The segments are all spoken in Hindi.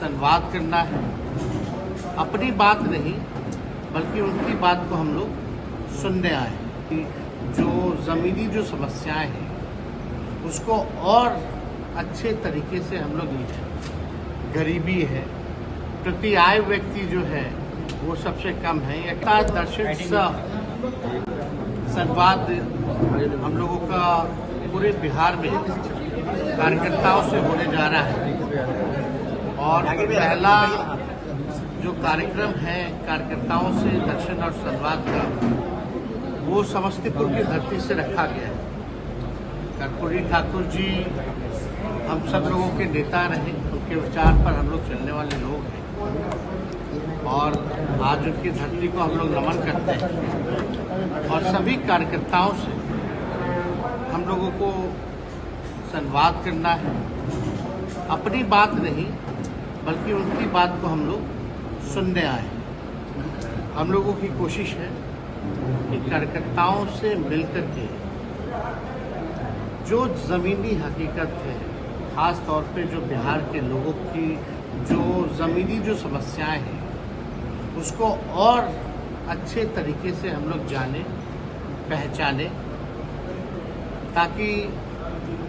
संवाद करना है। अपनी बात नहीं बल्कि उनकी बात को हम लोग सुनने आए हैं। जो ज़मीनी जो समस्याएं हैं उसको और अच्छे तरीके से हम लोग लीजिए। गरीबी है, प्रति आय व्यक्ति जो है वो सबसे कम है। एकता दर्शन संवाद हम लोगों का पूरे बिहार में कार्यकर्ताओं से होने जा रहा है और पहला जो कार्यक्रम है कार्यकर्ताओं से दर्शन और संवाद का वो समस्तीपुर की धरती से रखा गया है। कर्पूरी ठाकुर जी हम सब लोगों के नेता रहे, उनके विचार पर हम लोग चलने वाले लोग हैं और आज उनकी धरती को हम लोग नमन करते हैं और सभी कार्यकर्ताओं से हम लोगों को संवाद करना है। अपनी बात नहीं बल्कि उनकी बात को हम लोग सुनने आए हैं। हम लोगों की कोशिश है कि कार्यकर्ताओं से मिलकर के जो ज़मीनी हकीकत है, ख़ास तौर पे जो बिहार के लोगों की जो ज़मीनी जो समस्याएं हैं उसको और अच्छे तरीके से हम लोग जाने पहचाने, ताकि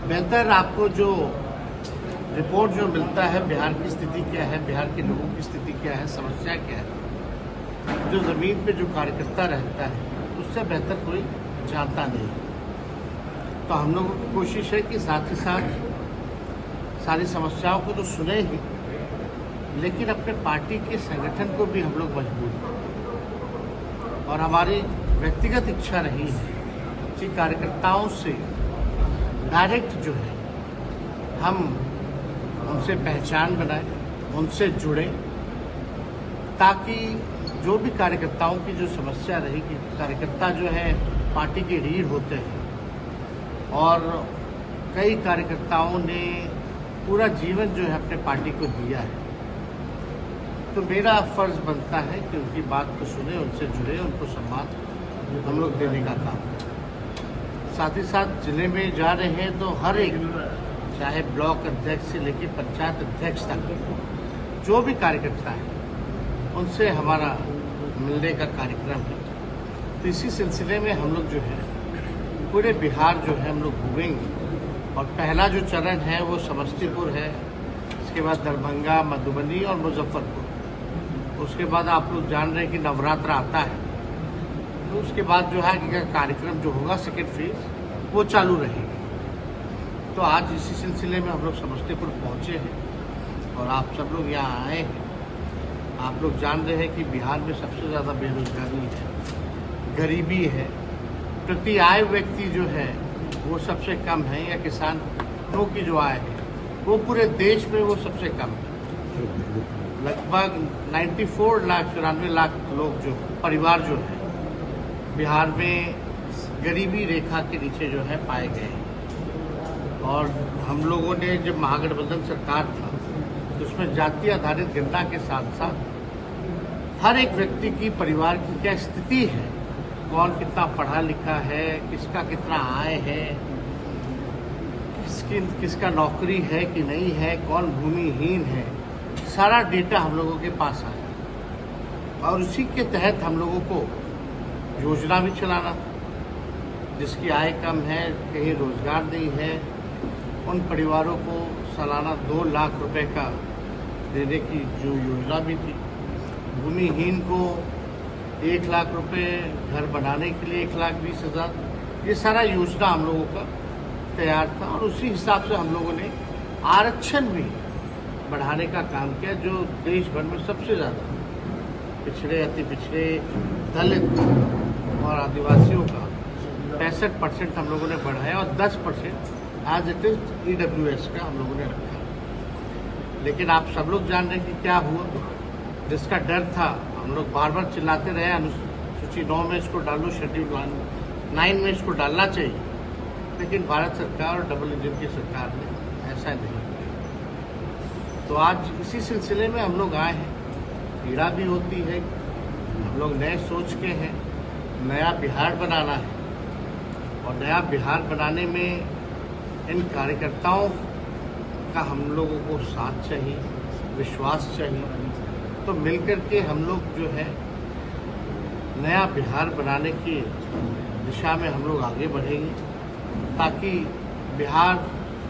बेहतर आपको जो रिपोर्ट जो मिलता है बिहार की स्थिति क्या है, बिहार के लोगों की स्थिति क्या है, समस्या क्या है, जो ज़मीन पे जो कार्यकर्ता रहता है उससे बेहतर कोई जानता नहीं। तो हम लोगों की कोशिश है कि साथ ही साथ सारी समस्याओं को तो सुने ही, लेकिन अपने पार्टी के संगठन को भी हम लोग मजबूत करें। और हमारी व्यक्तिगत इच्छा रही है कि कार्यकर्ताओं से डायरेक्ट जो है हम उनसे पहचान बनाएं, उनसे जुड़ें, ताकि जो भी कार्यकर्ताओं की जो समस्या रहेगी, कार्यकर्ता जो है पार्टी के रीढ़ होते हैं और कई कार्यकर्ताओं ने पूरा जीवन जो है अपने पार्टी को दिया है। तो मेरा फर्ज बनता है कि उनकी बात को सुने, उनसे जुड़े, उनको सम्मान हम लोग देने का काम करें। साथ ही साथ जिले में जा रहे हैं तो हर एक, चाहे ब्लॉक अध्यक्ष से लेकर पंचायत अध्यक्ष तक जो भी कार्यकर्ता है उनसे हमारा मिलने का कार्यक्रम है। तो इसी सिलसिले में हम लोग जो है पूरे बिहार जो है हम लोग घूमेंगे और पहला जो चरण है वो समस्तीपुर है, इसके बाद दरभंगा, मधुबनी और मुजफ्फरपुर। उसके बाद आप लोग जान रहे हैं कि नवरात्र आता है, तो उसके बाद जो है कि कार्यक्रम जो होगा सेकेंड फेज वो चालू रहेगी। तो आज इसी सिलसिले में हम लोग समस्तीपुर पहुंचे हैं और आप सब लोग यहाँ आए हैं। आप लोग जान रहे हैं कि बिहार में सबसे ज़्यादा बेरोजगारी है, गरीबी है, प्रति आय व्यक्ति जो है वो सबसे कम है, या किसानों की जो आय है वो पूरे देश में वो सबसे कम है। लगभग 94 लाख लोग जो परिवार जो है बिहार में गरीबी रेखा के नीचे जो है पाए गए हैं। और हम लोगों ने जब महागठबंधन सरकार था तो उसमें जाति आधारित गणना के साथ साथ हर एक व्यक्ति की परिवार की क्या स्थिति है, कौन कितना पढ़ा लिखा है, किसका कितना आय है, किसका नौकरी है कि नहीं है, कौन भूमिहीन है, सारा डेटा हम लोगों के पास आया। और उसी के तहत हम लोगों को योजना भी चलाना था। जिसकी आय कम है, कहीं रोजगार नहीं है, उन परिवारों को सालाना 2 लाख रुपए का देने की जो योजना भी थी। भूमिहीन को 1 लाख रुपए, घर बनाने के लिए 1,20,000, ये सारा योजना हम लोगों का तैयार था। और उसी हिसाब से हम लोगों ने आरक्षण भी बढ़ाने का काम किया, जो देश भर में सबसे ज़्यादा पिछड़े, अति पिछड़े, दलित और आदिवासियों का 65% हम लोगों ने बढ़ाया और 10% एज इट इज EWS का हम लोगों ने रखा। लेकिन आप सब लोग जान रहे हैं कि क्या हुआ। जिसका डर था, हम लोग बार बार चिल्लाते रहे अनुसूची 9 में इसको डालो, शेड्यूल 9 में इसको डालना चाहिए, लेकिन भारत सरकार और डबल इंजन की सरकार ने ऐसा नहीं किया। तो आज इसी सिलसिले में हम लोग आए हैं। पीड़ा भी होती है, हम लोग नए सोच के हैं, नया बिहार बनाना है और नया बिहार बनाने में इन कार्यकर्ताओं का हम लोगों को साथ चाहिए। विश्वास चाहिए। तो मिलकर के हम लोग जो है नया बिहार बनाने की दिशा में हम लोग आगे बढ़ेंगे, ताकि बिहार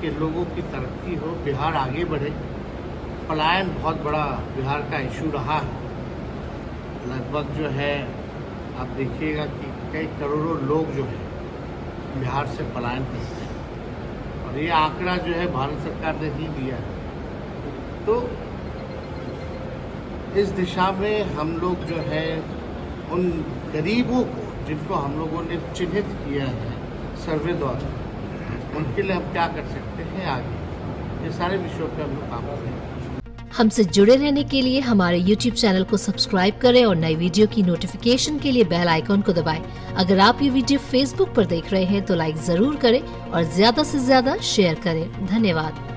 के लोगों की तरक्की हो, बिहार आगे बढ़े। पलायन बहुत बड़ा बिहार का इशू रहा है। लगभग जो है आप देखिएगा कि कई करोड़ों लोग जो है बिहार से पलायन करते हैं, और ये आंकड़ा जो है भारत सरकार ने ही दिया है। तो इस दिशा में हम लोग जो है उन गरीबों को, जिनको हम लोगों ने चिन्हित किया है सर्वे द्वारा, उनके लिए हम क्या कर सकते हैं आगे, ये सारे विषयों पे हम लोग काम करेंगे। हमसे जुड़े रहने के लिए हमारे YouTube चैनल को सब्सक्राइब करें और नई वीडियो की नोटिफिकेशन के लिए बेल आइकॉन को दबाएं। अगर आप ये वीडियो Facebook पर देख रहे हैं तो लाइक जरूर करें और ज्यादा से ज्यादा शेयर करें। धन्यवाद।